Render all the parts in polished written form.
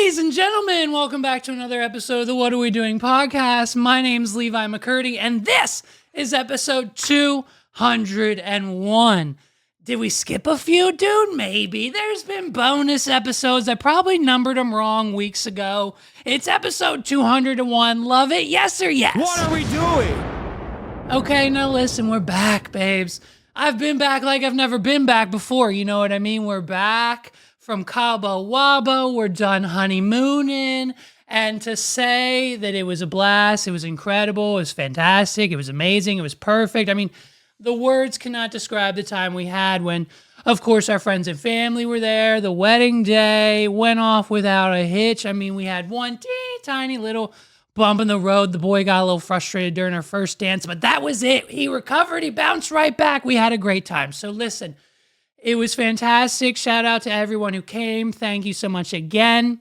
Ladies and gentlemen, welcome back to another episode of the What Are We Doing podcast. My name's Levi McCurdy, and this is episode 201. Did we skip a few, dude? Maybe. There's been bonus episodes. I probably numbered them wrong weeks ago. It's episode 201. Love it? Yes or yes? What are we doing? Okay, now listen, we're back, babes. I've been back like I've never been back before. You know what I mean? We're back from Cabo Wabo. We're done honeymooning. And to say that it was a blast, it was incredible, it was fantastic, it was amazing, it was perfect. I mean, the words cannot describe the time we had when, of course, our friends and family were there. The wedding day went off without a hitch. I mean, we had one teeny tiny little bump in the road. The boy got a little frustrated during our first dance, but that was it. He recovered. He bounced right back. We had a great time. So listen, it was fantastic. Shout out to everyone who came. Thank you so much again.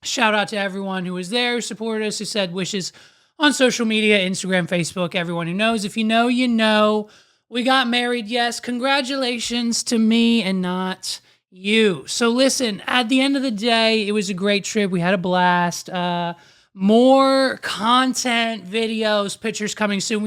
Shout out to everyone who was there, who supported us, who said wishes on social media, Instagram, Facebook, everyone who knows. If you know, you know. We got married, yes. Congratulations to me and not you. So listen, at the end of the day, it was a great trip. We had a blast. More content, videos, pictures coming soon.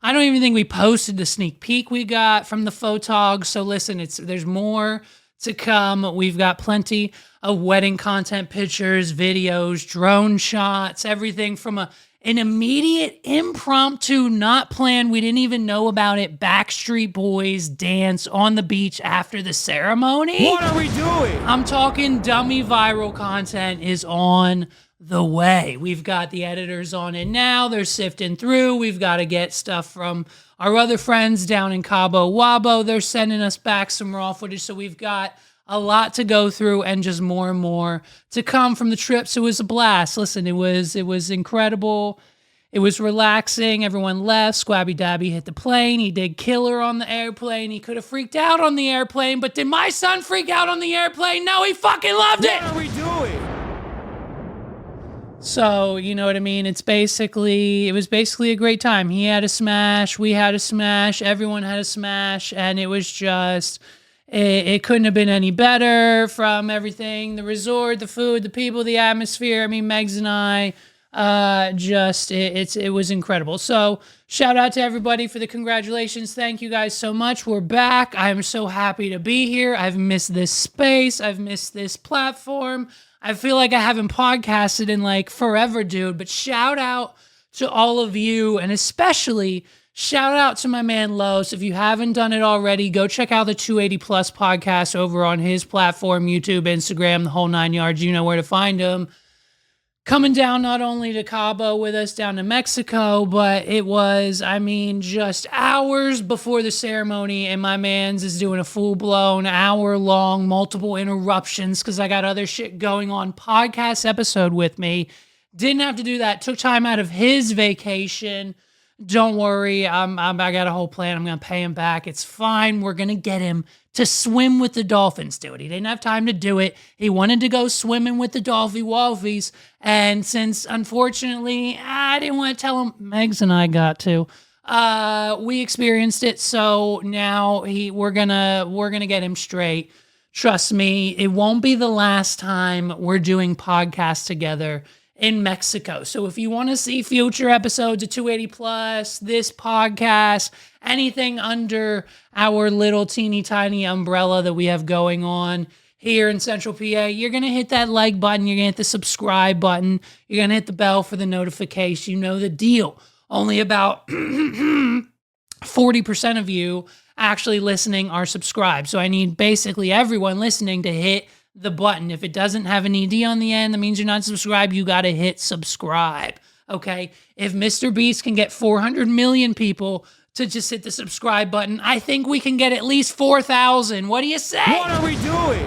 I don't even think we posted the sneak peek we got from the photog. So listen, there's more to come. We've got plenty of wedding content, pictures, videos, drone shots, everything from an immediate impromptu, not planned, we didn't even know about it, Backstreet Boys dance on the beach after the ceremony. What are we doing? I'm talking dummy viral content is on the way. We've got the editors on it now. They're sifting through. We've got to get stuff from our other friends down in Cabo Wabo. They're sending us back some raw footage. So we've got a lot to go through and just more and more to come from the trip. So it was a blast. Listen, it was incredible. It was relaxing. Everyone left. Squabby Dabby hit the plane. He did killer on the airplane. He could have freaked out on the airplane, but did my son freak out on the airplane? No, he fucking loved it. What are we doing? So, you know what I mean? It was basically a great time. He had a smash. We had a smash. Everyone had a smash. And it was just, it couldn't have been any better from everything. The resort, the food, the people, the atmosphere. I mean, Megs and I, it was incredible. So shout out to everybody for the congratulations. Thank you guys so much. We're back. I'm so happy to be here. I've missed this space. I've missed this platform. I feel like I haven't podcasted in like forever, dude, but shout out to all of you, and especially shout out to my man Los. If you haven't done it already, go check out the 280 Plus podcast over on his platform, YouTube, Instagram, the whole 9 yards. You know where to find him. Coming down not only to Cabo with us down to Mexico, but it was, just hours before the ceremony, and my man's is doing a full-blown, hour-long, multiple interruptions because I got other shit going on podcast episode with me. Didn't have to do that. Took time out of his vacation. Don't worry, I got a whole plan. I'm going to pay him back. It's fine. We're going to get him to swim with the dolphins, dude. He didn't have time to do it. He wanted to go swimming with the Dolphy Wolfies. And since, unfortunately, I didn't want to tell him, Megs and I got to, we experienced it. So now we're gonna get him straight. Trust me, it won't be the last time we're doing podcasts together in Mexico. So if you want to see future episodes of 280 Plus, this podcast, anything under our little teeny tiny umbrella that we have going on here in Central PA, you're going to hit that like button. You're going to hit the subscribe button. You're going to hit the bell for the notification. You know the deal. Only about 40% of you actually listening are subscribed. So I need basically everyone listening to hit the button. If it doesn't have an ED on the end, that means you're not subscribed. You got to hit subscribe. Okay. If Mr. Beast can get 400 million people to just hit the subscribe button, I think we can get at least 4,000. What do you say? What are we doing?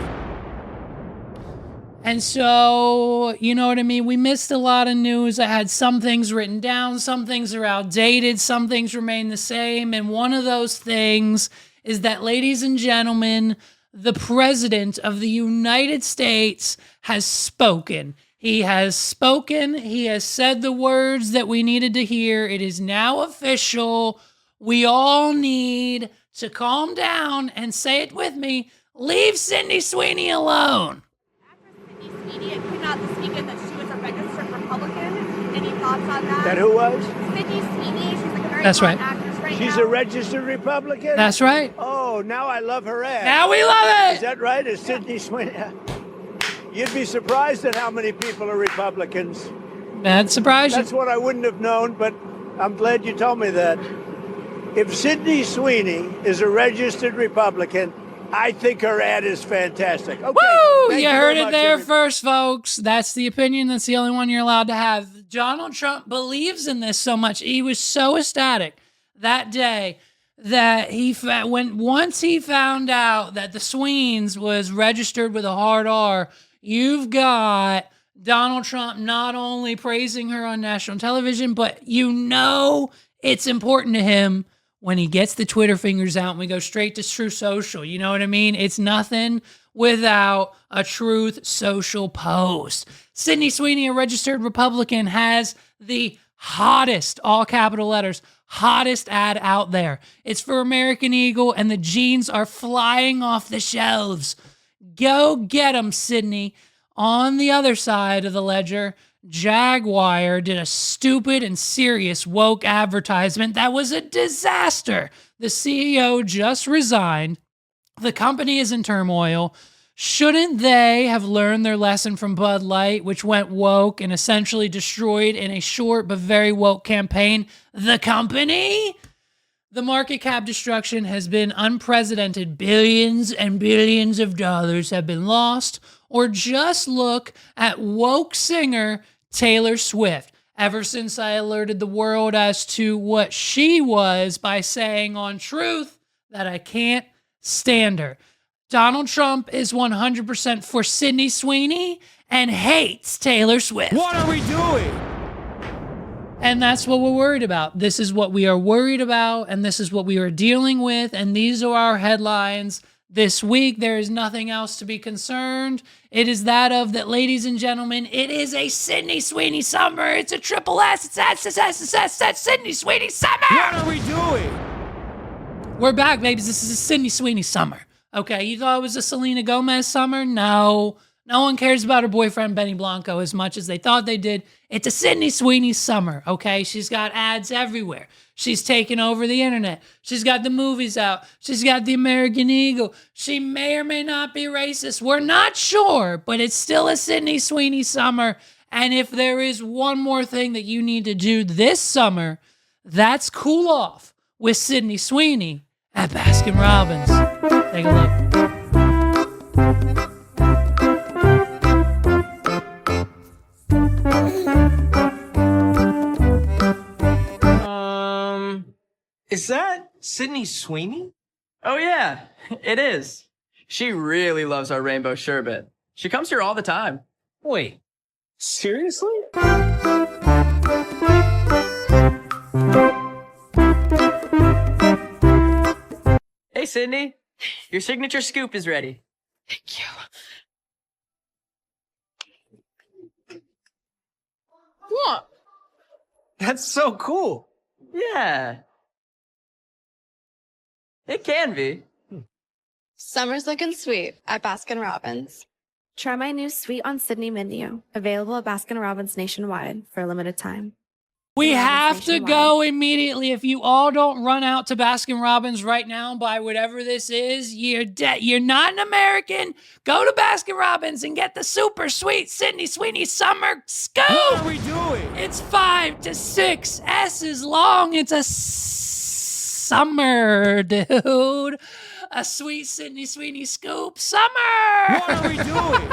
And so, you know what I mean? We missed a lot of news. I had some things written down. Some things are outdated. Some things remain the same. And one of those things is that, ladies and gentlemen, the President of the United States has spoken. He has spoken. He has said the words that we needed to hear. It is now official. We all need to calm down and say it with me. Leave Sydney Sweeney alone. After Sydney Sweeney, it could out this weekend that she was a registered Republican. Any thoughts on that? That who was? Sydney Sweeney. She's like a very That's hot right. actress right now. She's a registered Republican? That's right. Oh, now I love her ad. Now we love Is it. that right? Is Sydney Sweeney? You'd be surprised at how many people are Republicans. That surprised you. That's what I wouldn't have known, but I'm glad you told me that. If Sydney Sweeney is a registered Republican, I think her ad is fantastic. Okay, Woo! thank You very heard it much, there everybody. first, folks. That's the opinion. That's the only one you're allowed to have. Donald Trump believes in this so much. He was so ecstatic that day that once he found out that the Sweens was registered with a hard R, you've got Donald Trump not only praising her on national television, but you know it's important to him when he gets the Twitter fingers out and we go straight to True Social. You know what I mean? It's nothing without a Truth Social post. Sydney Sweeney, a registered Republican, has the hottest, all capital letters, hottest ad out there. It's for American Eagle, and the jeans are flying off the shelves. Go get them, Sydney. On the other side of the ledger, Jaguar did a stupid and serious woke advertisement that was a disaster. The CEO just resigned. The company is in turmoil. Shouldn't they have learned their lesson from Bud Light, which went woke and essentially destroyed in a short but very woke campaign the company? The market cap destruction has been unprecedented. Billions and billions of dollars have been lost. Or just look at woke singer Taylor Swift. Ever since I alerted the world as to what she was by saying on Truth that I can't stand her. Donald Trump is 100% for Sydney Sweeney and hates Taylor Swift. What are we doing? And that's what we're worried about. This is what we are worried about, and this is what we are dealing with, and these are our headlines this week. There is nothing else to be concerned. It is that of that, ladies and gentlemen, it is a Sydney Sweeney summer. It's a triple S. It's Sydney Sweeney summer. What are we doing? We're back, babies. This is a Sydney Sweeney summer. Okay, you thought it was a Selena Gomez summer? No. No one cares about her boyfriend, Benny Blanco, as much as they thought they did. It's a Sydney Sweeney summer, okay? She's got ads everywhere. She's taken over the internet. She's got the movies out. She's got the American Eagle. She may or may not be racist. We're not sure, but it's still a Sydney Sweeney summer. And if there is one more thing that you need to do this summer, that's cool off with Sydney Sweeney at Baskin-Robbins. Take a look. Is that Sydney Sweeney? Oh yeah, it is. She really loves our rainbow sherbet. She comes here all the time. Wait, seriously? Hey Sydney, your signature scoop is ready. Thank you. What? That's so cool. Yeah. It can be. Summer's looking sweet at Baskin-Robbins. Try my new Sweet on Sydney menu, available at Baskin-Robbins nationwide for a limited time. We Robbins have to nationwide. go immediately. If you all don't run out to Baskin-Robbins right now, buy whatever this is, you're dead. You're not an American. Go to Baskin-Robbins and get the super sweet Sydney Sweeney Summer Scoop. What are we doing? It's 5 to 6 S's long. It's a summer, dude. A sweet Sydney Sweeney Scoop Summer. What are we doing?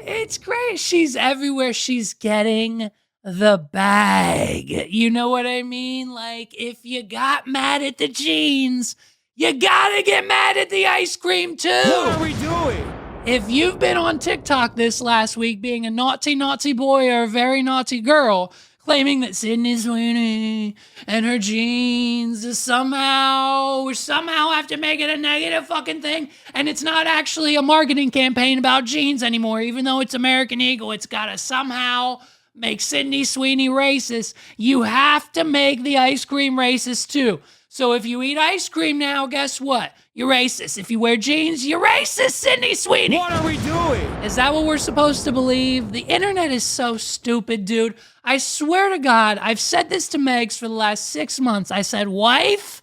It's great. She's everywhere. She's getting the bag. You know what I mean? Like, if you got mad at the jeans, you gotta get mad at the ice cream too. What are we doing? If you've been on TikTok this last week being a naughty, naughty boy or a very naughty girl, claiming that Sydney Sweeney and her jeans somehow have to make it a negative fucking thing, and it's not actually a marketing campaign about jeans anymore, even though it's American Eagle, it's gotta somehow make Sydney Sweeney racist. You have to make the ice cream racist too. So if you eat ice cream now, guess what? You're racist. If you wear jeans, you're racist, Sydney Sweeney. What are we doing? Is that what we're supposed to believe? The internet is so stupid, dude. I swear to God, I've said this to Megs for the last 6 months. I said, wife,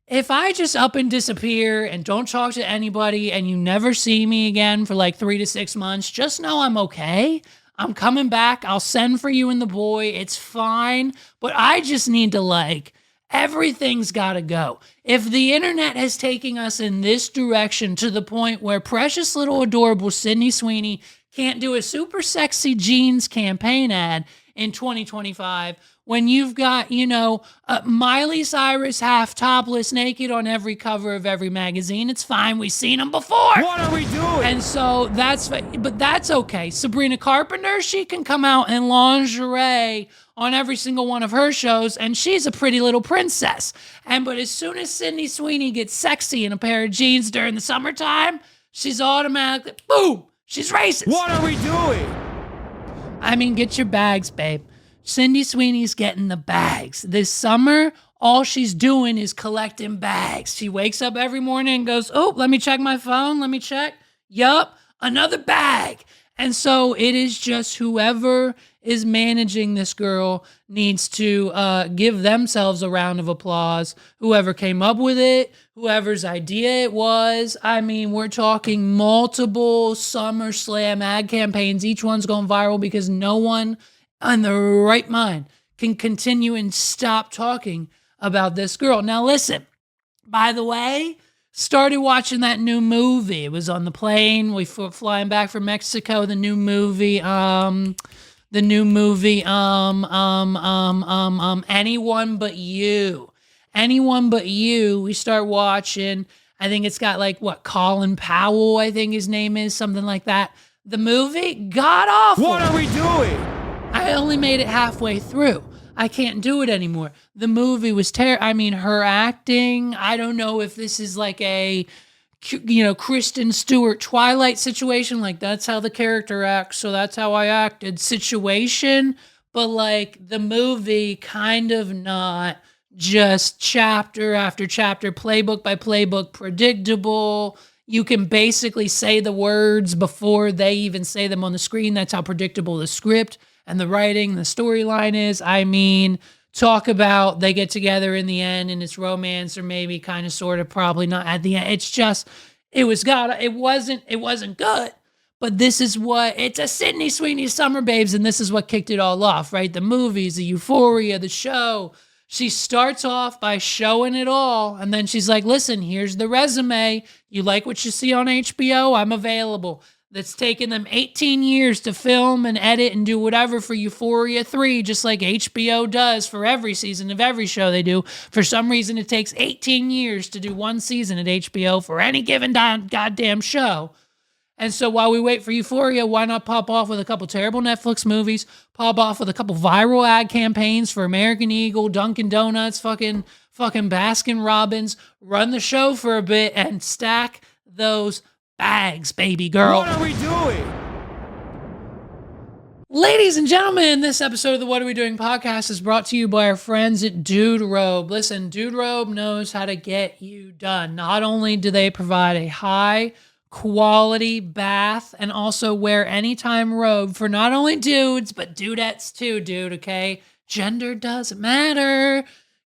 if I just up and disappear and don't talk to anybody and you never see me again for like 3 to 6 months, just know I'm okay. I'm coming back. I'll send for you and the boy. It's fine. But I just need to everything's got to go. If the internet has taken us in this direction to the point where precious little adorable Sydney Sweeney can't do a super sexy jeans campaign ad in 2025, when you've got, Miley Cyrus half topless naked on every cover of every magazine, it's fine. We've seen them before. What are we doing? And so but that's okay. Sabrina Carpenter, she can come out in lingerie on every single one of her shows, and she's a pretty little princess. But as soon as Sydney Sweeney gets sexy in a pair of jeans during the summertime, she's automatically, boom, she's racist. What are we doing? I mean, get your bags, babe. Cindy Sweeney's getting the bags. This summer, all she's doing is collecting bags. She wakes up every morning and goes, oh, let me check my phone. Let me check. Yup, another bag. And so it is just whoever is managing this girl needs to give themselves a round of applause. Whoever came up with it, whoever's idea it was. I mean, we're talking multiple SummerSlam ad campaigns. Each one's going viral because no one in the right mind can continue and stop talking about this girl. Now, listen, by the way, started watching that new movie. It was on the plane. We were flying back from Mexico. The new movie, Anyone But You. Anyone But You. We start watching. I think it's got Colin Powell, I think his name is, something like that. The movie, god awful. What are we doing? I only made it halfway through. I can't do it anymore. The movie was terrible. I mean, her acting, I don't know if this is like a, Kristen Stewart Twilight situation. Like, that's how the character acts, so that's how I acted situation. But, the movie kind of not just chapter after chapter, playbook by playbook, predictable. You can basically say the words before they even say them on the screen. That's how predictable the script and the writing, the storyline is. I mean, talk about they get together in the end and it's romance, or maybe kind of sort of probably not at the end. It's just, it wasn't good. But this is it's a Sydney Sweeney Summer Babes, and this is what kicked it all off, right? The movies, the euphoria, the show. She starts off by showing it all, and then she's like, listen, here's the resume. You like what you see on HBO? I'm available. That's taken them 18 years to film and edit and do whatever for Euphoria 3, just like HBO does for every season of every show they do. For some reason, it takes 18 years to do one season at HBO for any given goddamn show. And so while we wait for Euphoria, why not pop off with a couple terrible Netflix movies, pop off with a couple viral ad campaigns for American Eagle, Dunkin' Donuts, fucking Baskin Robbins, run the show for a bit and stack those bags, baby girl. What are we doing? Ladies and gentlemen, this episode of the What Are We Doing podcast is brought to you by our friends at Dude Robe. Listen, Dude Robe knows how to get you done. Not only do they provide a high quality bath and also wear anytime robe for not only dudes, but dudettes too, dude, okay? Gender doesn't matter.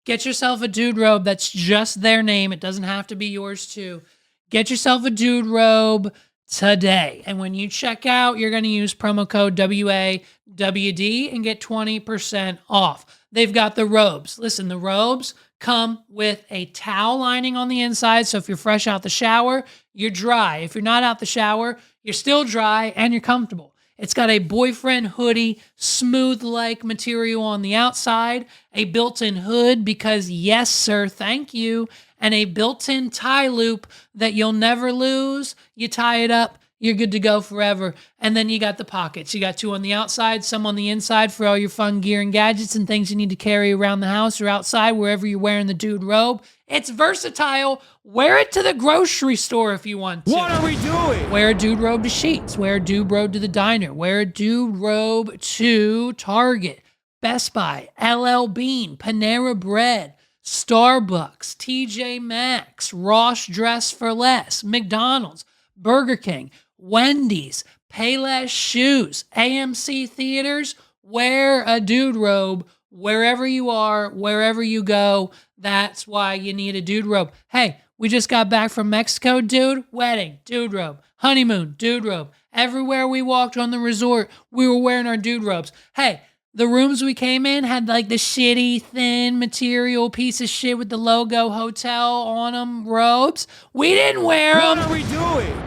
Get yourself a Dude Robe that's just their name. It doesn't have to be yours too. Get yourself a Dude Robe today. And when you check out, you're going to use promo code WAWD and get 20% off. They've got the robes. Listen, the robes come with a towel lining on the inside. So if you're fresh out the shower, you're dry. If you're not out the shower, you're still dry and you're comfortable. It's got a boyfriend hoodie, smooth-like material on the outside, a built-in hood because, yes, sir, thank you, and a built-in tie loop that you'll never lose. You tie it up, you're good to go forever. And then you got the pockets. You got two on the outside, some on the inside for all your fun gear and gadgets and things you need to carry around the house or outside, wherever you're wearing the Dude Robe. It's versatile. Wear it to the grocery store if you want to. What are we doing? Wear a Dude Robe to Sheetz. Wear a Dude Robe to the diner. Wear a Dude Robe to Target, Best Buy, LL Bean, Panera Bread, Starbucks, TJ Maxx, Ross Dress for Less, McDonald's, Burger King, Wendy's, Payless Shoes, AMC Theaters. Wear a dude robe wherever you are, wherever you go. That's why you need a dude robe. Hey, we just got back from Mexico, dude. Wedding, dude robe. Honeymoon, dude robe. Everywhere we walked on the resort, we were wearing our dude robes. Hey, the rooms we came in had like the shitty, thin material piece of shit with the logo hotel on them robes. We didn't wear them. What are we doing?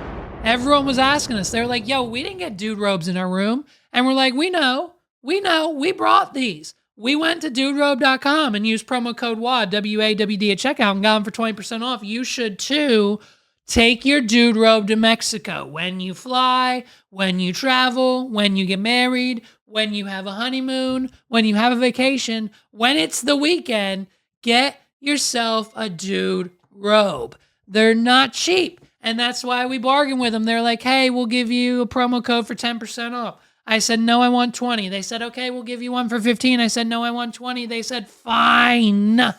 Everyone was asking us. They're like, yo, we didn't get dude robes in our room. And we're like, we know, we brought these. We went to duderobe.com and used promo code WAD, W-A-W-D at checkout and got them for 20% off. You should too. Take your dude robe to Mexico when you fly, when you travel, when you get married, when you have a honeymoon, when you have a vacation, when it's the weekend. Get yourself a dude robe. They're not cheap. And that's why we bargain with them. They're like, hey, we'll give you a promo code for 10% off. I said, no, I want 20. They said, okay, we'll give you one for 15. I said, no, I want 20. They said, fine.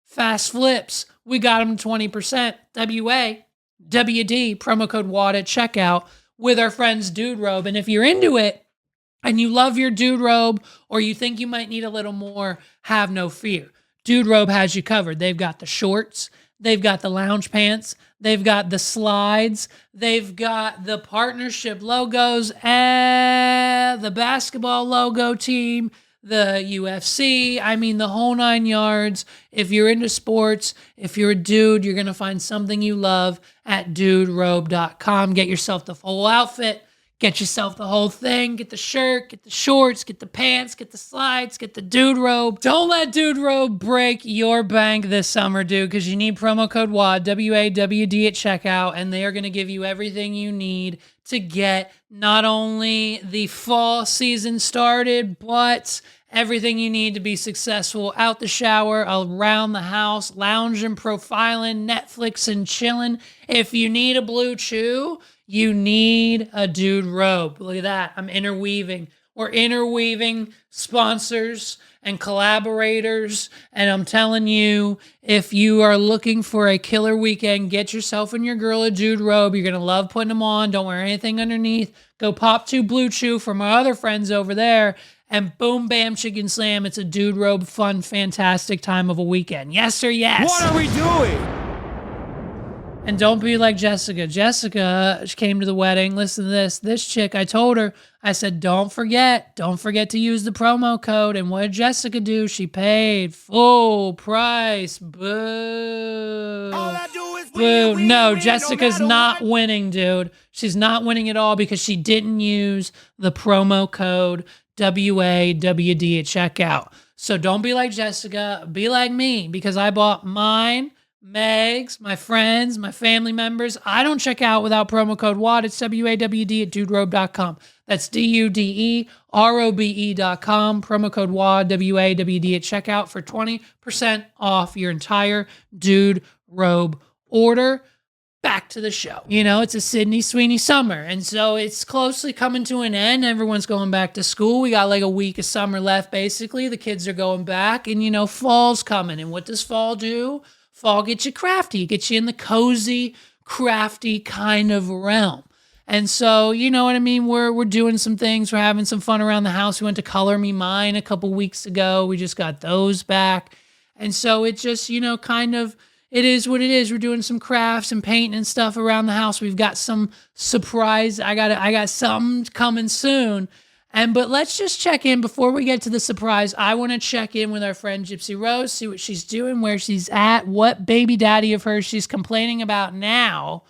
Fast flips. We got them 20%. WAWD, promo code WAD at checkout with our friends Dude Robe. And if you're into it and you love your dude robe or you think you might need a little more, have no fear. Dude Robe has you covered. They've got the shorts. They've got the lounge pants. They've got the slides. They've got the partnership logos, the basketball logo team, the UFC. I mean, the whole 9 yards. If you're into sports, if you're a dude, you're going to find something you love at duderobe.com. Get yourself the full outfit. Get yourself the whole thing. Get the shirt, get the shorts, get the pants, get the slides, get the dude robe. Don't let Dude Robe break your bank this summer, dude, because you need promo code WAD, W-A-W-D at checkout, and they are going to give you everything you need to get not only the fall season started, but everything you need to be successful out the shower, around the house, lounging, profiling, Netflix and chilling. If you need a blue chew, you need a dude robe. Look at that. I'm interweaving. We're interweaving sponsors and collaborators. And I'm telling you, if you are looking for a killer weekend, get yourself and your girl a dude robe. You're going to love putting them on. Don't wear anything underneath. Go pop 2 blue chew for my other friends over there. And boom, bam, chicken slam. It's a dude robe, fun, fantastic time of a weekend. Yes, sir, yes. What are we doing? And don't be like Jessica. Jessica, she came to the wedding. Listen to this. This chick, I told her, I said, don't forget to use the promo code. And what did Jessica do? She paid full price. Boo. All I do is Boo. win, No, win, Jessica's no matter not what. winning, dude. She's not winning at all because she didn't use the promo code WAWD at checkout. So don't be like Jessica. Be like me because I bought mine. Megs, my friends, my family members. I don't check out without promo code WAD. It's WAWD at duderobe.com. That's DUDEROBE.com. Promo code WAD, WAWD at checkout for 20% off your entire Dude Robe order. Back to the show. You know, it's a Sydney Sweeney summer, and so it's closely coming to an end. Everyone's going back to school. We got like a week of summer left, basically. The kids are going back, and you know, fall's coming. And what does fall do? Fall gets you crafty. It gets you in the cozy, crafty kind of realm. And so, you know what I mean? We're doing some things. We're having some fun around the house. We went to Color Me Mine a couple weeks ago. We just got those back. And so it just, you know, kind of, it is what it is. We're doing some crafts and painting and stuff around the house. We've got some surprise. I got something coming soon. But let's just check in before we get to the surprise. I want to check in with our friend Gypsy Rose, see what she's doing, where she's at, what baby daddy of hers she's complaining about now.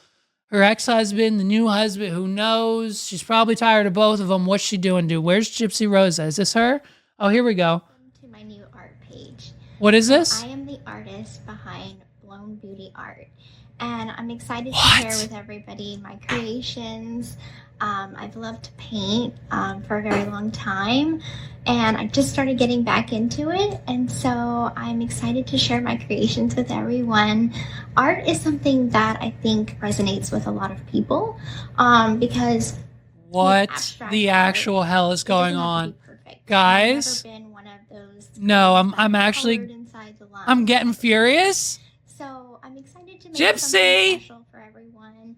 Her ex-husband, the new husband, who knows? She's probably tired of both of them. What's she doing, dude? Where's Gypsy Rose? Is this her? Oh, here we go. Welcome to my new art page. What is this? I am the artist behind Blown Beauty Art, and I'm excited to share with everybody my creations. I've loved to paint for a very long time, and I just started getting back into it, and so I'm excited to share my creations with everyone. Art is something that I think resonates with a lot of people because what the actual hell is going on? Guys, no, I'm actually I'm getting furious. So I'm excited to make Gypsy! something special for everyone.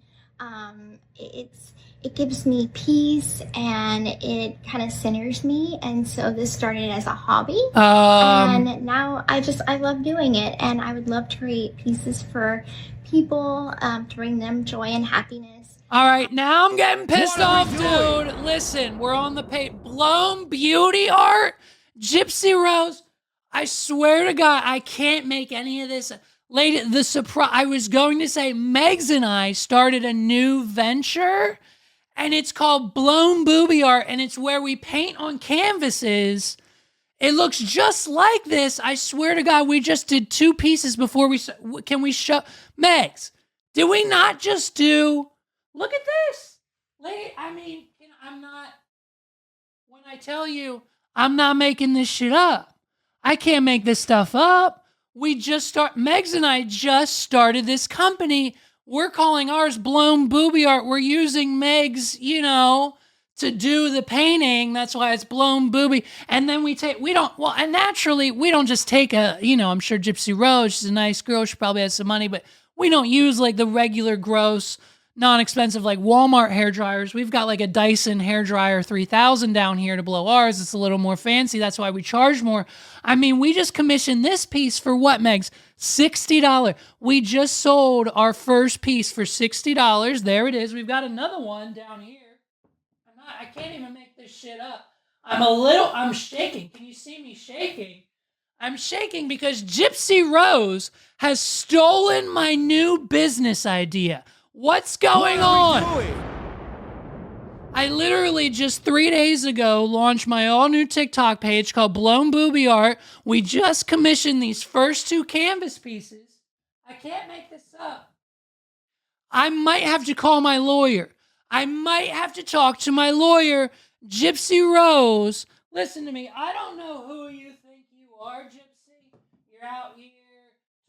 It gives me peace and it kind of centers me. And so this started as a hobby. And now I love doing it. And I would love to create pieces for people to bring them joy and happiness. All right, now I'm getting pissed off, dude. Listen, we're on the page. Blown beauty art? Gypsy Rose? I swear to God, I can't make any of this. Lady, the surprise, I was going to say Megs and I started a new venture, and it's called Blown Booby Art, and it's where we paint on canvases. It looks just like this. I swear to God, we just did 2 pieces before we... Can we show... Megs, did we not just do... Look at this. Lady, I mean, I'm not... When I tell you, I'm not making this shit up. I can't make this stuff up. Megs and I just started this company. We're calling ours Blown Booby Art. We're using Megs, to do the painting. That's why it's Blown Booby. And then and naturally, we don't just take I'm sure Gypsy Rose, she's a nice girl. She probably has some money, but we don't use like the regular gross, non-expensive like Walmart hair dryers. We've got like a Dyson hair dryer 3000 down here to blow ours. It's a little more fancy. That's why we charge more. I mean, we just commissioned this piece for what, Megs? $60. We just sold our first piece for $60. There it is. We've got another one down here. I can't even make this shit up. I'm shaking. Can you see me shaking? I'm shaking because Gypsy Rose has stolen my new business idea. What's going on? I literally just 3 days ago launched my all-new TikTok page called Blown Booby Art. We just commissioned these first 2 canvas pieces. I can't make this up. I might have to call my lawyer. I might have to talk to my lawyer, Gypsy Rose. Listen to me. I don't know who you think you are, Gypsy. You're out here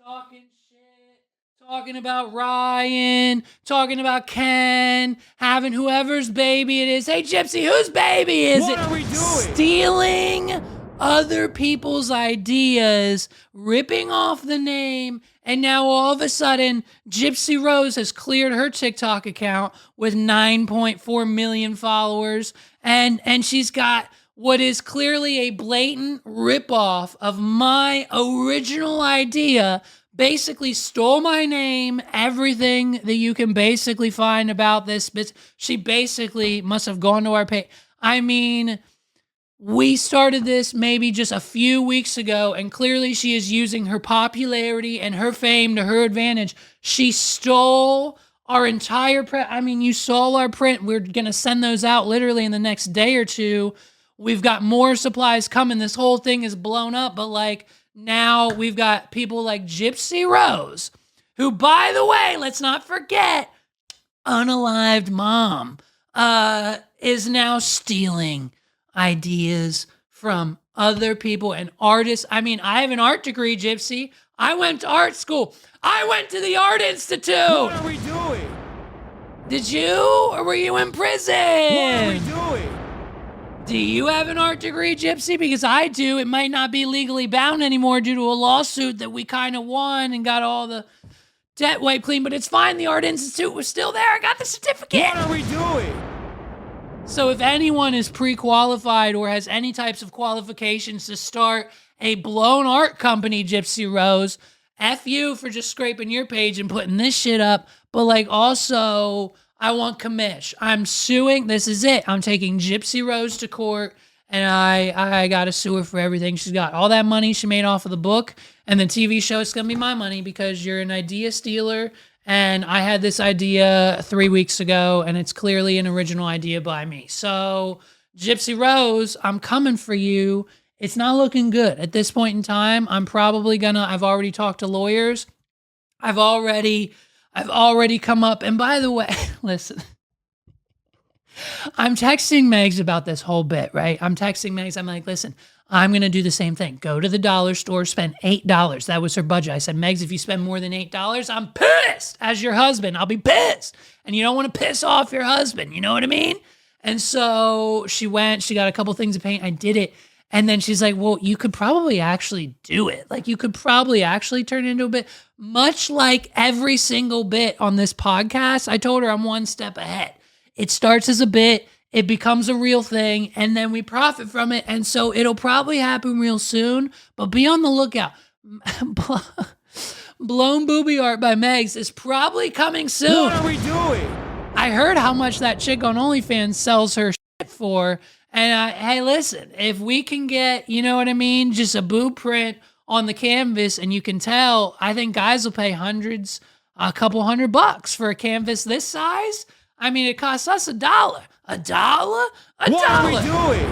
talking shit, talking about Ryan, talking about Ken, having whoever's baby it is. Hey, Gypsy, whose baby is it? What are we doing? Stealing other people's ideas, ripping off the name, and now all of a sudden, Gypsy Rose has cleared her TikTok account with 9.4 million followers, and she's got what is clearly a blatant ripoff of my original idea. Basically stole my name, everything that you can basically find about this. She basically must have gone to our page. I mean, we started this maybe just a few weeks ago, and clearly she is using her popularity and her fame to her advantage. She stole our entire print. I mean, you saw our print. We're going to send those out literally in the next day or 2. We've got more supplies coming. This whole thing is blown up, but now we've got people like Gypsy Rose, who, by the way, let's not forget, unalived mom, is now stealing ideas from other people and artists. I mean, I have an art degree, Gypsy. I went to art school. I went to the Art Institute. What are we doing? Did you? Or were you in prison? What are we doing? Do you have an art degree, Gypsy? Because I do. It might not be legally bound anymore due to a lawsuit that we kind of won and got all the debt wiped clean, but it's fine. The Art Institute was still there. I got the certificate. What are we doing? So if anyone is pre-qualified or has any types of qualifications to start a blown art company, Gypsy Rose, F you for just scraping your page and putting this shit up. But also, I want commish. I'm suing. This is it. I'm taking Gypsy Rose to court, and I got to sue her for everything she's got. All that money she made off of the book and the TV show, it's going to be my money because you're an idea stealer. And I had this idea 3 weeks ago, and it's clearly an original idea by me. So, Gypsy Rose, I'm coming for you. It's not looking good. At this point in time, I've already talked to lawyers. I've already come up, and by the way, listen, I'm texting Megs about this whole bit, right? I'm texting Megs. I'm like, listen, I'm going to do the same thing. Go to the dollar store, spend $8. That was her budget. I said, Megs, if you spend more than $8, I'm pissed. As your husband, I'll be pissed. And you don't want to piss off your husband. You know what I mean? And so she went, she got a couple things of paint. I did it. And then she's like, well, you could probably actually do it. Like, you could probably actually turn it into a bit, much like every single bit on this podcast. I told her I'm one step ahead. It starts as a bit, it becomes a real thing, and then we profit from it. And so it'll probably happen real soon, but be on the lookout. Blown Booby Art by Megs is probably coming soon. What are we doing? I heard how much that chick on OnlyFans sells her shit for. And hey, listen, if we can get, you know what I mean, just a boob print on the canvas and you can tell, I think guys will pay hundreds, a couple $100 for a canvas this size. I mean, it costs us $1. $1? What are we doing?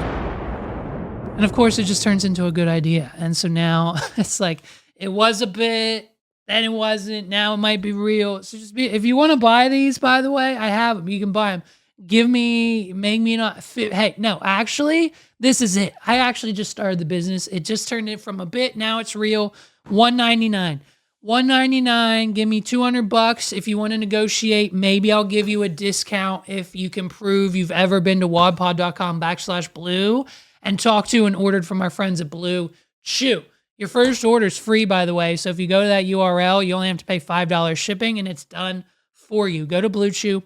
And of course, it just turns into a good idea. And so now it's like, it was a bit, then it wasn't, now it might be real. So just if you want to buy these, by the way, I have them. You can buy them. Make me not fit. Hey, no, actually, this is it. I actually just started the business. It just turned it from a bit. Now it's real. $199. $199. Give me $200 if you want to negotiate. Maybe I'll give you a discount if you can prove you've ever been to wadpod.com/blue and talked to and ordered from our friends at Blue Chew. Your first order is free, by the way. So if you go to that URL, you only have to pay $5 shipping and it's done for you. Go to Blue Chew.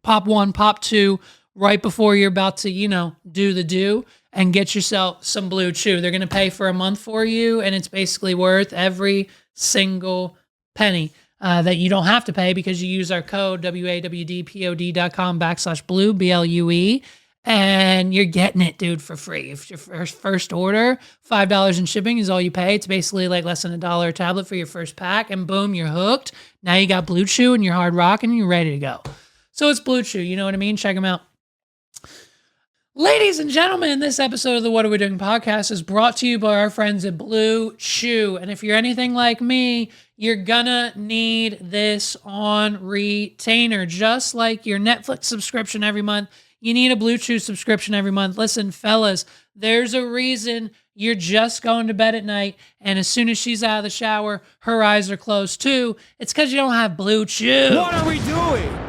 Pop 1, pop 2, right before you're about to, do the do and get yourself some Blue Chew. They're going to pay for a month for you, and it's basically worth every single penny that you don't have to pay because you use our code, WAWDPOD.com/blue, BLUE, and you're getting it, dude, for free. If your first order, $5 in shipping is all you pay. It's basically like less than $1 a tablet for your first pack, and boom, you're hooked. Now you got Blue Chew and you're hard rocking and you're ready to go. So it's Blue Chew, you know what I mean? Check them out. Ladies and gentlemen, this episode of the What Are We Doing podcast is brought to you by our friends at Blue Chew. And if you're anything like me, you're gonna need this on retainer. Just like your Netflix subscription every month, you need a Blue Chew subscription every month. Listen, fellas, there's a reason you're just going to bed at night, and as soon as she's out of the shower, her eyes are closed too. It's because you don't have Blue Chew. What are we doing?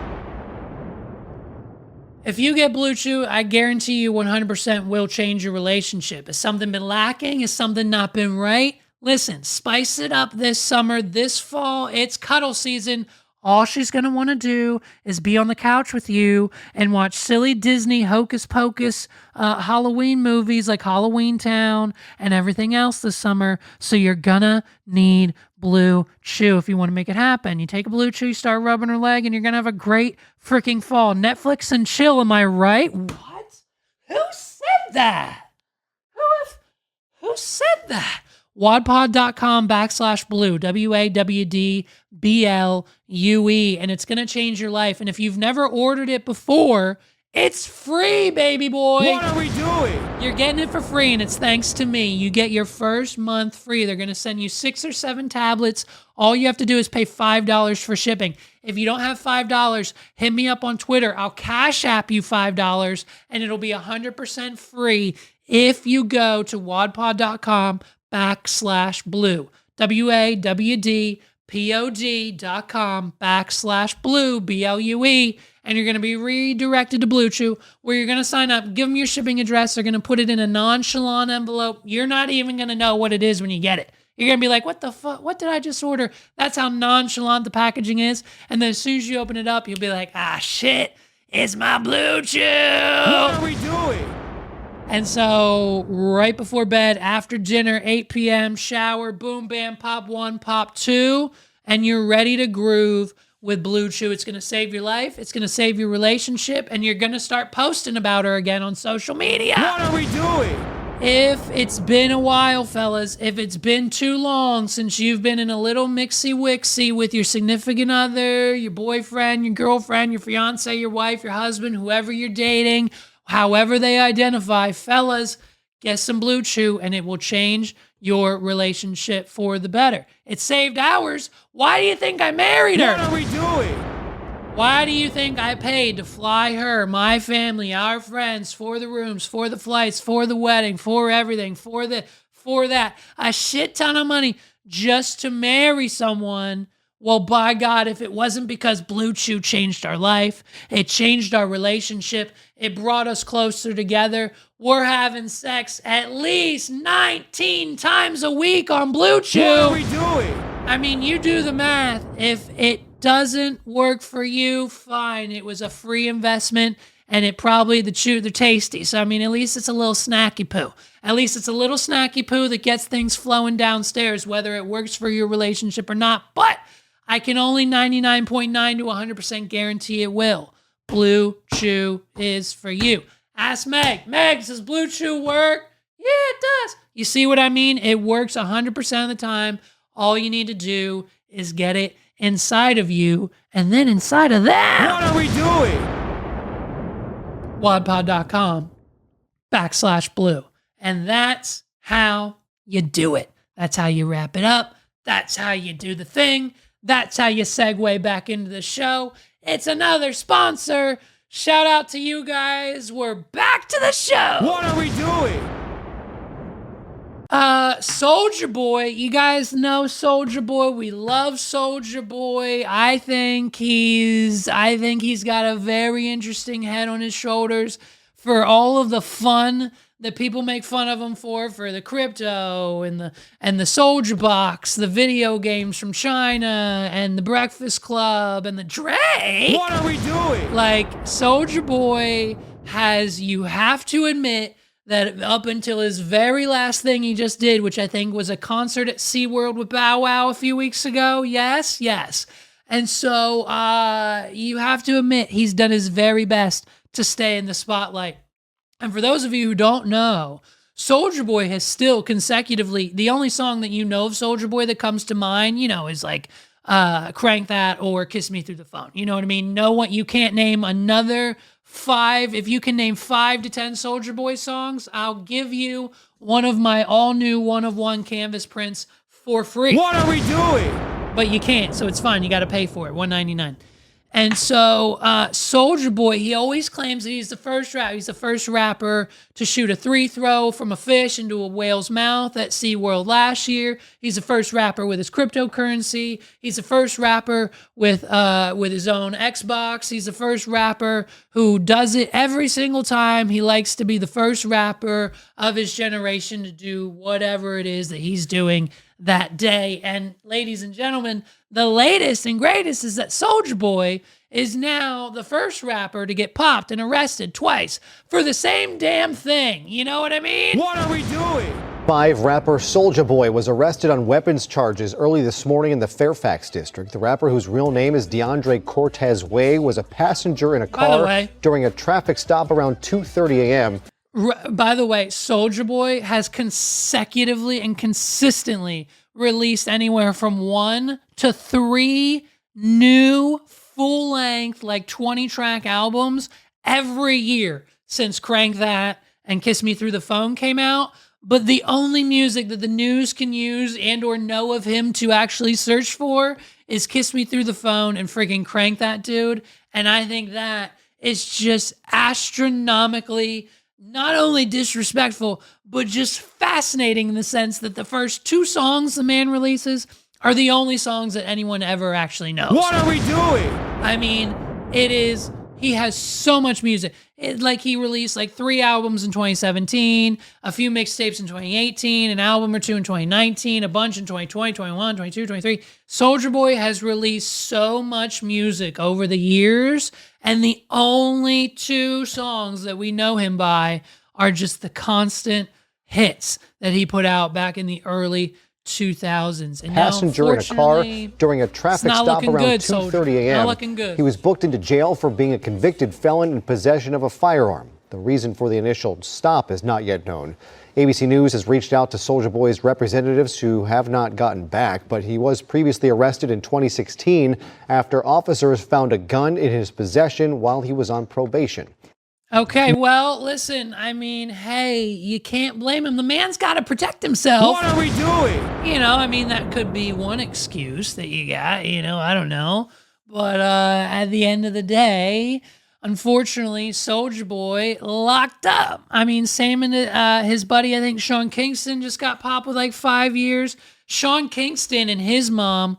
If you get Blue Chew, I guarantee you 100% will change your relationship. Has something been lacking? Has something not been right? Listen, spice it up this summer, this fall. It's cuddle season. All she's going to want to do is be on the couch with you and watch silly Disney hocus pocus Halloween movies like Halloween Town and everything else this summer. So you're going to need Blue Chew if you want to make it happen. You take a Blue Chew, you start rubbing her leg, and you're going to have a great freaking fall. Netflix and chill, am I right? What? Who said that? Who said that? wadpod.com/blue, WAWDBLUE, and it's going to change your life. And if you've never ordered it before, it's free, baby boy. What are we doing? You're getting it for free, and it's thanks to me. You get your first month free. They're going to send you 6 or 7 tablets. All you have to do is pay $5 for shipping. If you don't have $5, hit me up on Twitter. I'll Cash App you $5, and it'll be 100% free if you go to wadpod.com/blue, WAWDPOD.com/blue, BLUE, and you're going to be redirected to Blue Chew, where you're going to sign up, give them your shipping address. They're going to put it in a nonchalant envelope. You're not even going to know what it is when you get it. You're going to be like, what the fuck? What did I just order? That's how nonchalant the packaging is. And then as soon as you open it up, you'll be like, ah, shit, it's my Blue Chew. What are we doing? And so right before bed, after dinner, 8 p.m., shower, boom, bam, pop 1, pop 2, and you're ready to groove with Blue Chew. It's going to save your life. It's going to save your relationship, and you're going to start posting about her again on social media. What are we doing? If it's been a while, fellas, if it's been too long since you've been in a little mixy-wixy with your significant other, your boyfriend, your girlfriend, your fiance, your wife, your husband, whoever you're dating, however they identify, fellas, get some Blue Chew and it will change your relationship for the better. It saved ours. Why do you think I married her? What are we doing? Why do you think I paid to fly her, my family, our friends, for the rooms, for the flights, for the wedding, for everything, for that, a shit ton of money just to marry someone Well, by God, if it wasn't because Blue Chew changed our life, it changed our relationship, it brought us closer together. We're having sex at least 19 times a week on Blue Chew. What are we doing? I mean, you do the math. If it doesn't work for you, fine. It was a free investment, and it probably, they're tasty. So, I mean, at least it's a little snacky poo. At least it's a little snacky poo that gets things flowing downstairs, whether it works for your relationship or not. But I can only 99.9 to 100% guarantee it will. Blue Chew is for you. Ask Meg. Meg, does Blue Chew work? Yeah, it does. You see what I mean? It works 100% of the time. All you need to do is get it inside of you, and then inside of that. What are we doing? wadpod.com/blue. And that's how you do it. That's how you wrap it up. That's how you do the thing. That's how you segue back into the show. It's another sponsor. Shout out to you guys. We're back to the show. What are we doing? Soulja Boy. You guys know Soulja Boy. We love Soulja Boy. I think he's got a very interesting head on his shoulders for all of the fun that people make fun of him for the crypto and the Soulja Box, the video games from China, and the Breakfast Club, and the Drake. What are we doing? Like, Soulja Boy you have to admit that up until his very last thing he just did, which I think was a concert at SeaWorld with Bow Wow a few weeks ago. Yes. And so you have to admit he's done his very best to stay in the spotlight. And for those of you who don't know, Soulja Boy has still consecutively, the only song that you know of Soulja Boy that comes to mind, is like Crank That or Kiss Me Through the Phone. You know what I mean? No one, you can't name another 5. If you can name 5 to 10 Soulja Boy songs, I'll give you one of my all new 1-of-1 canvas prints for free. What are we doing? But you can't, so it's fine. You got to pay for it, $1.99. And so Soulja Boy, he always claims that he's the first rapper to shoot a 3-throw from a fish into a whale's mouth at SeaWorld last year. He's the first rapper with his cryptocurrency. He's the first rapper with his own Xbox. He's the first rapper who does it every single time. He likes to be the first rapper of his generation to do whatever it is that he's doing that day. And ladies and gentlemen, the latest and greatest is that Soulja Boy is now the first rapper to get popped and arrested twice for the same damn thing. You know what I mean? What are we doing? 5 rapper Soulja Boy was arrested on weapons charges early this morning in the Fairfax district. The rapper, whose real name is DeAndre Cortez Way, was a passenger in a car during a traffic stop around 2:30 a.m. By the way, Soulja Boy has consecutively and consistently released anywhere from 1 to 3 new full-length, like 20-track albums every year since Crank That and Kiss Me Through the Phone came out. But the only music that the news can use and or know of him to actually search for is Kiss Me Through the Phone and freaking Crank That Dude. And I think that is just astronomically not only disrespectful, but just fascinating in the sense that the first 2 songs the man releases are the only songs that anyone ever actually knows. What are we doing? I mean, he has so much music. He released 3 albums in 2017, a few mixtapes in 2018, an album or 2 in 2019, a bunch in 2020, 21, 22, 23. Soulja Boy has released so much music over the years, and the only 2 songs that we know him by are just the constant hits that he put out back in the early 2000s. And passenger in a car during a traffic stop around 2:30 a.m. Not looking good. He was booked into jail for being a convicted felon in possession of a firearm. The reason for the initial stop is not yet known. ABC News has reached out to Soulja Boy's representatives who have not gotten back, but he was previously arrested in 2016 after officers found a gun in his possession while he was on probation. Okay, well, listen, I mean, hey, you can't blame him. The man's got to protect himself. What are we doing? That could be one excuse that you got, I don't know. But at the end of the day, unfortunately, Soulja Boy locked up. Same in his buddy, I think Sean Kingston just got popped with 5 years. Sean Kingston and his mom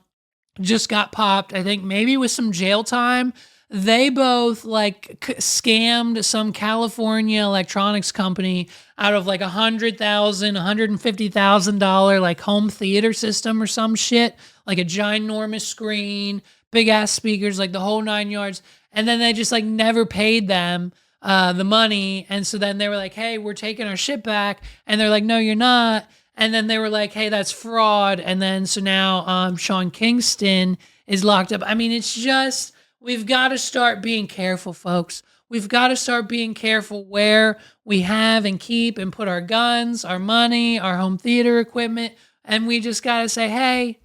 just got popped, I think maybe with some jail time. They both like scammed some California electronics company out of like $150,000 like home theater system or some shit, like a ginormous screen, big ass speakers, like the whole 9 yards. And then they just like never paid them the money. And so then they were like, hey, we're taking our shit back. And they're like, no, you're not. And then they were like, hey, that's fraud. And then so now Sean Kingston is locked up. I mean, it's just, we've got to start being careful, folks. We've got to start being careful where we have and keep and put our guns, our money, our home theater equipment. And we just got to say, hey,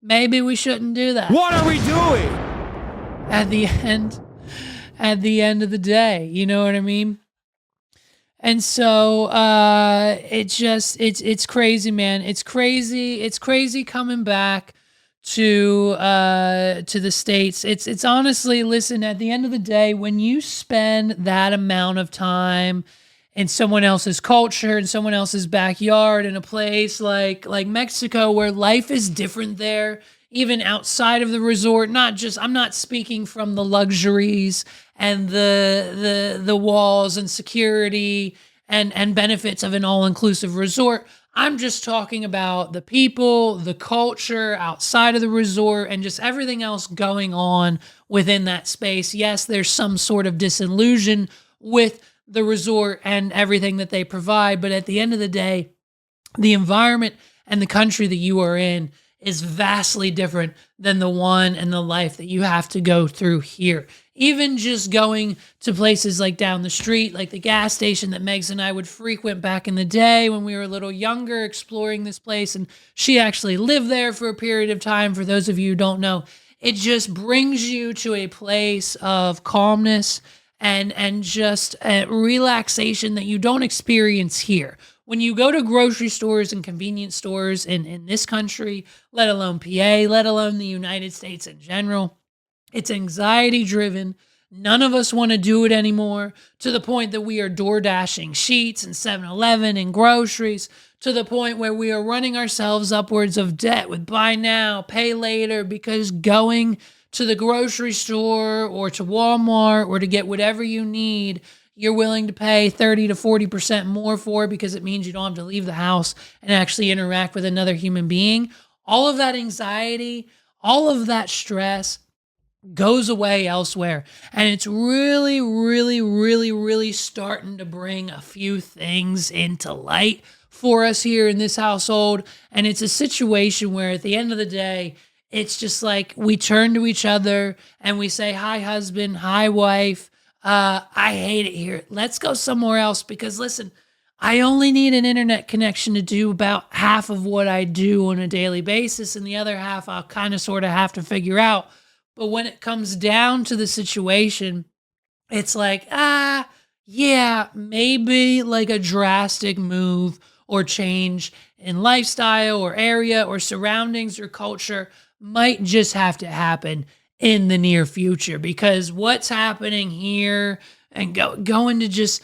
maybe we shouldn't do that. What are we doing? At the end of the day, you know what I mean? And so it's crazy, man. It's crazy coming back to the States. It's honestly, listen, at the end of the day, when you spend that amount of time in someone else's culture, in someone else's backyard, in a place like Mexico, where life is different there, even outside of the resort, I'm not speaking from the luxuries and the walls and security and benefits of an all-inclusive resort. I'm just talking about the people, the culture outside of the resort, and just everything else going on within that space. Yes, there's some sort of disillusion with the resort and everything that they provide, but at the end of the day, the environment and the country that you are in is vastly different than the one and the life that you have to go through here. Even just going to places like down the street, like the gas station that Megs and I would frequent back in the day when we were a little younger, exploring this place. And she actually lived there for a period of time. For those of you who don't know, it just brings you to a place of calmness and just relaxation that you don't experience here. When you go to grocery stores and convenience stores in this country, let alone PA, let alone the United States in general, it's anxiety driven. None of us want to do it anymore, to the point that we are door dashing sheets and 7-Eleven and groceries, to the point where we are running ourselves upwards of debt with buy now, pay later, because going to the grocery store or to Walmart or to get whatever you need, you're willing to pay 30 to 40% more for, because it means you don't have to leave the house and actually interact with another human being. All of that anxiety, all of that stress goes away elsewhere. And it's really, really, really, really starting to bring a few things into light for us here in this household. And it's a situation where at the end of the day, it's just like we turn to each other and we say, hi, husband, hi, wife. I hate it here. Let's go somewhere else, because listen, I only need an internet connection to do about half of what I do on a daily basis, and the other half I'll kind of sort of have to figure out. But when it comes down to the situation, it's like, yeah, maybe like a drastic move or change in lifestyle or area or surroundings or culture might just have to happen in the near future, because what's happening here and going to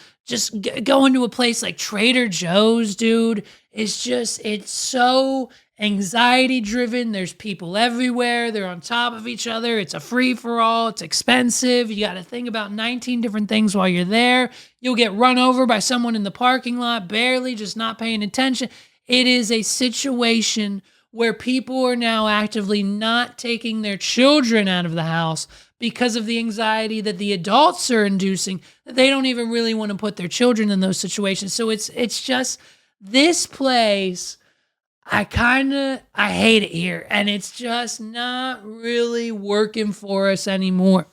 going to a place like Trader Joe's, dude, it's so anxiety driven. There's people everywhere. They're on top of each other. It's a free for all. It's expensive. You got to think about 19 different things while you're there. You'll get run over by someone in the parking lot, barely, just not paying attention. It is a situation where people are now actively not taking their children out of the house because of the anxiety that the adults are inducing, that they don't even really want to put their children in those situations. So it's just this place, I hate it here, and it's just not really working for us anymore.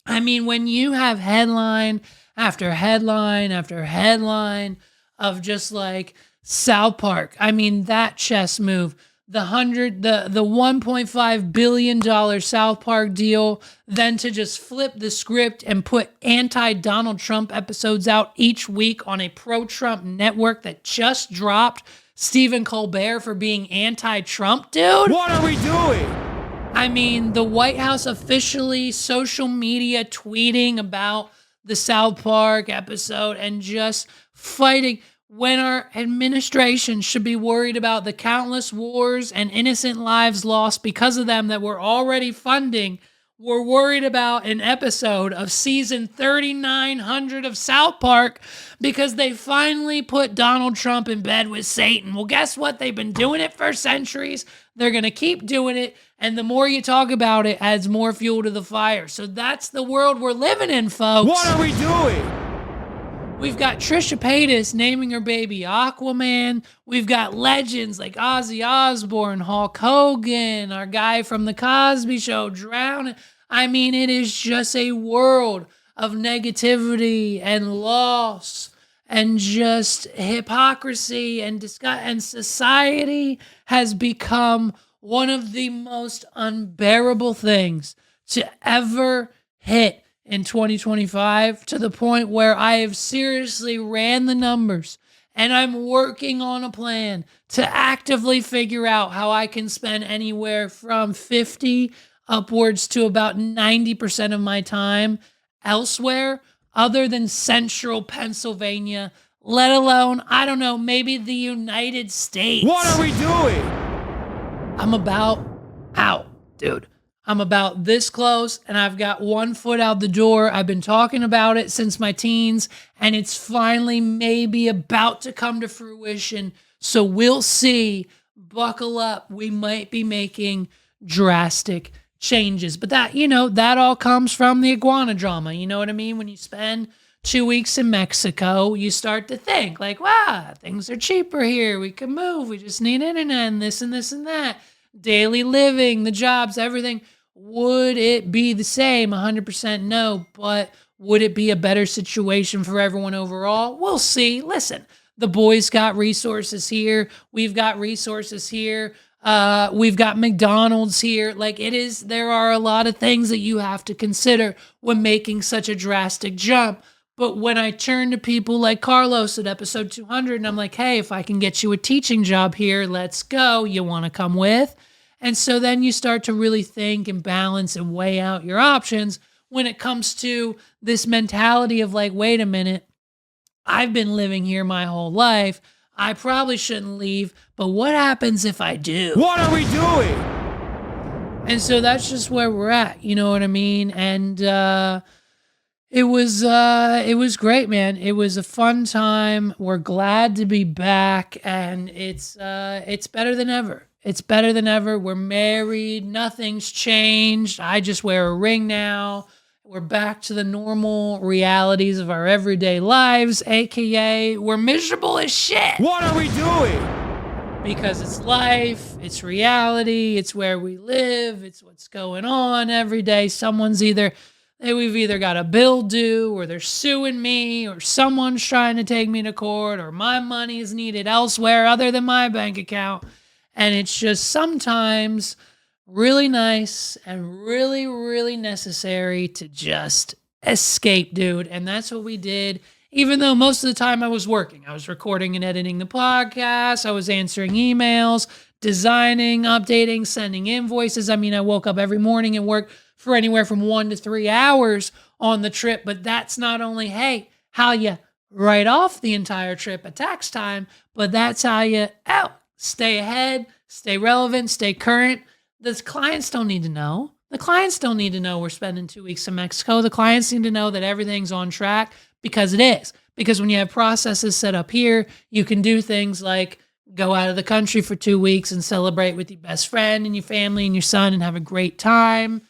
I mean, when you have headline after headline after headline of just like South Park, I mean, that chess move, the $1.5 billion South Park deal, then to just flip the script and put anti-Donald Trump episodes out each week on a pro-Trump network that just dropped Stephen Colbert for being anti-Trump, dude. What are we doing? I mean, the White House officially social media tweeting about the South Park episode and just fighting. when our administration should be worried about the countless wars and innocent lives lost because of them that we're already funding, we're worried about an episode of season 3900 of South Park because they finally put Donald Trump in bed with Satan. Well, guess what? They've been doing it for centuries. They're going to keep doing it. And the more you talk about it, adds more fuel to the fire. So that's the world we're living in, folks. What are we doing? We've got Trisha Paytas naming her baby Aquaman. We've got legends like Ozzy Osbourne, Hulk Hogan, our guy from The Cosby Show, drowning. I mean, it is just a world of negativity and loss and just hypocrisy and disgust. And society has become one of the most unbearable things to ever hit in 2025, to the point where I have seriously ran the numbers and I'm working on a plan to actively figure out how I can spend anywhere from 50 upwards to about 90% of my time elsewhere other than central Pennsylvania, let alone, I don't know, maybe the United States. What are we doing? I'm about out, dude. I'm about this close, and I've got one foot out the door. I've been talking about it since my teens, and it's finally maybe about to come to fruition. So we'll see. Buckle up. We might be making drastic changes. But that, that all comes from the iguana drama. You know what I mean? When you spend 2 weeks in Mexico, you start to think like, wow, things are cheaper here. We can move. We just need internet and this and this and that. Daily living, the jobs, everything. Would it be the same? 100% no. But would it be a better situation for everyone overall? We'll see. Listen, the boys got resources here. We've got resources here. We've got McDonald's here. Like there are a lot of things that you have to consider when making such a drastic jump. But when I turn to people like Carlos at episode 200 and I'm like, hey, if I can get you a teaching job here, let's go. You want to come with? And so then you start to really think and balance and weigh out your options when it comes to this mentality of like, wait a minute, I've been living here my whole life. I probably shouldn't leave, but what happens if I do? What are we doing? And so that's just where we're at. You know what I mean? And, it was great, man. It was a fun time. We're glad to be back, and it's better than ever. It's better than ever. We're married. Nothing's changed. I just wear a ring now. We're back to the normal realities of our everyday lives, aka we're miserable as shit. What are we doing? Because it's life, it's reality, it's where we live, it's what's going on every day. We've either got a bill due, or they're suing me, or someone's trying to take me to court, or my money is needed elsewhere other than my bank account. And it's just sometimes really nice and really, really necessary to just escape, dude. And that's what we did. Even though most of the time I was working, I was recording and editing the podcast. I was answering emails, designing, updating, sending invoices. I mean, I woke up every morning and worked for anywhere from 1 to 3 hours on the trip. But that's not only, hey, how you write off the entire trip at tax time, but that's how you stay ahead, stay relevant, stay current. The clients don't need to know. The clients don't need to know we're spending 2 weeks in Mexico. The clients need to know that everything's on track, because it is. Because when you have processes set up here, you can do things like go out of the country for 2 weeks and celebrate with your best friend and your family and your son and have a great time.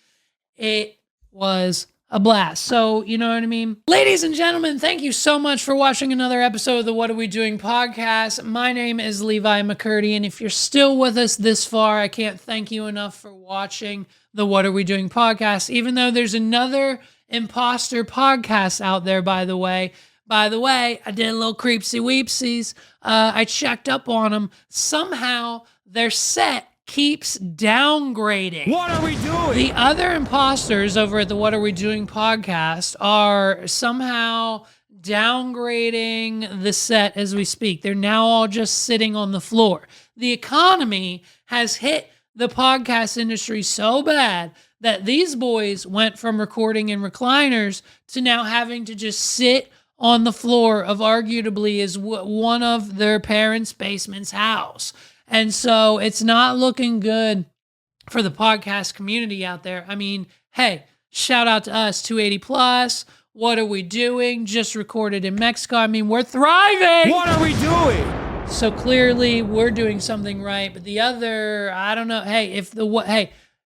It was a blast. So, you know what I mean? Ladies and gentlemen, thank you so much for watching another episode of the What Are We Doing podcast. My name is Levi McCurdy, and if you're still with us this far, I can't thank you enough for watching the What Are We Doing podcast, even though there's another imposter podcast out there, by the way. By the way, I did a little creepsy weepsies. I checked up on them. Somehow their set keeps downgrading. What are we doing? The other imposters over at the What Are We Doing podcast are somehow downgrading the set as we speak. They're now all just sitting on the floor. The economy has hit the podcast industry so bad that these boys went from recording in recliners to now having to just sit on the floor of arguably is one of their parents' basement's house. And so it's not looking good for the podcast community out there. I mean, hey, shout out to us, 280 plus. What are we doing? Just recorded in Mexico. I mean, we're thriving. What are we doing? So clearly we're doing something right. But the other, I don't know. Hey,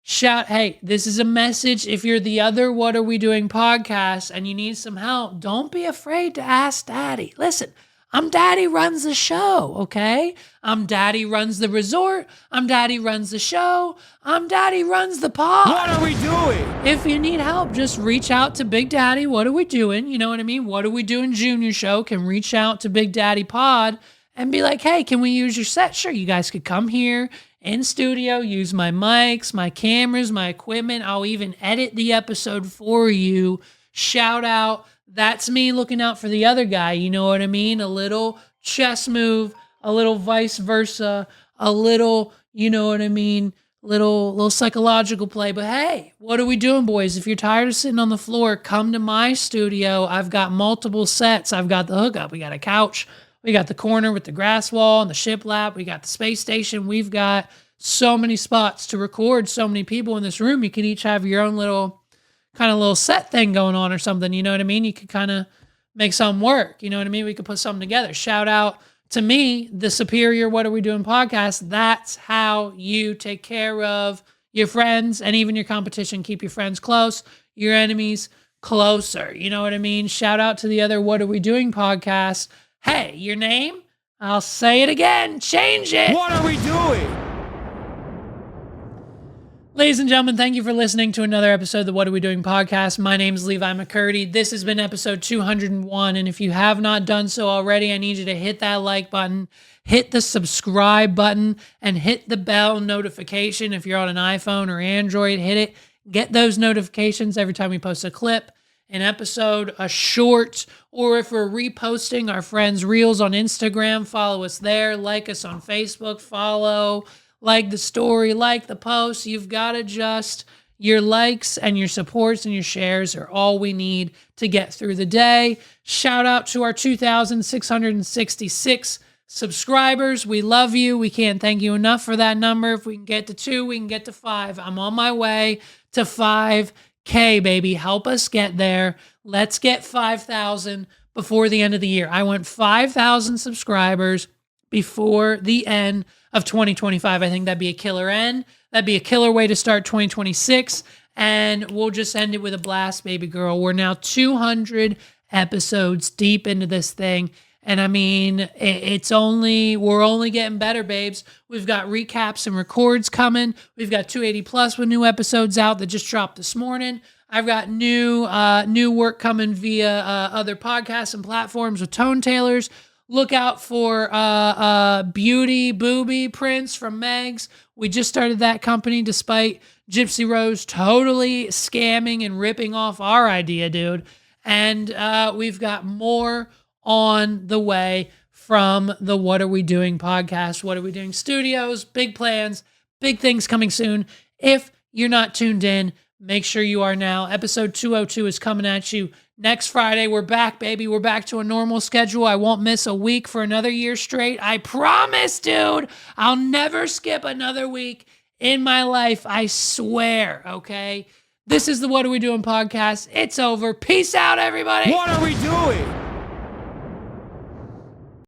hey, this is a message. If you're the other What Are We Doing podcast and you need some help, don't be afraid to ask Daddy. Listen, I'm Daddy runs the show, okay? I'm Daddy runs the resort. I'm Daddy runs the show. I'm Daddy runs the pod. What are we doing? If you need help, just reach out to Big Daddy. What are we doing? You know what I mean? What are we doing? Junior show can reach out to Big Daddy Pod and be like, hey, can we use your set? Sure, you guys could come here in studio, use my mics, my cameras, my equipment. I'll even edit the episode for you. Shout out. That's me looking out for the other guy. You know what I mean? A little chess move, a little vice versa, a little, you know what I mean? Little psychological play. But hey, what are we doing, boys? If you're tired of sitting on the floor, come to my studio. I've got multiple sets. I've got the hookup. We got a couch. We got the corner with the grass wall and the shiplap. We got the space station. We've got so many spots to record, so many people in this room. You could each have your own little set thing going on or something. You know what I mean? You could kind of make something work. You know what I mean? We could put something together. Shout out to me, the superior What Are We Doing podcast. That's how you take care of your friends and even your competition. Keep your friends close, your enemies closer. You know what I mean? Shout out to the other What Are We Doing podcast. Hey, your name? I'll say it again. Change it. What are we doing? Ladies and gentlemen, thank you for listening to another episode of the What Are We Doing podcast. My name is Levi McCurdy. This has been episode 201, and if you have not done so already, I need you to hit that like button, hit the subscribe button, and hit the bell notification. If you're on an iPhone or Android, hit it. Get those notifications every time we post a clip, an episode, a short, or if we're reposting our friends' reels on Instagram, follow us there. Like us on Facebook, follow, like the story, like the post. You've got to just, your likes and your supports and your shares are all we need to get through the day. Shout out to our 2,666 subscribers. We love you. We can't thank you enough for that number. If we can get to 2, we can get to 5. I'm on my way to 5K, baby. Help us get there. Let's get 5,000 before the end of the year. I want 5,000 subscribers before the end of 2025. I think that'd be a killer end. That'd be a killer way to start 2026. And we'll just end it with a blast, baby girl. We're now 200 episodes deep into this thing. And I mean, we're only getting better, babes. We've got recaps and records coming. We've got 280 plus with new episodes out that just dropped this morning. I've got new work coming via other podcasts and platforms with tone tailors. Look out for Beauty Booby prints from Megs. We just started that company despite Gypsy Rose totally scamming and ripping off our idea, dude. And we've got more on the way from the What Are We Doing podcast. What Are We Doing Studios? Big plans, big things coming soon. If you're not tuned in, make sure you are now. Episode 202 is coming at you next Friday. We're back, baby. We're back to a normal schedule. I won't miss a week for another year straight. I promise, dude. I'll never skip another week in my life. I swear, okay? This is the What Are We Doing podcast. It's over. Peace out, everybody. What are we doing?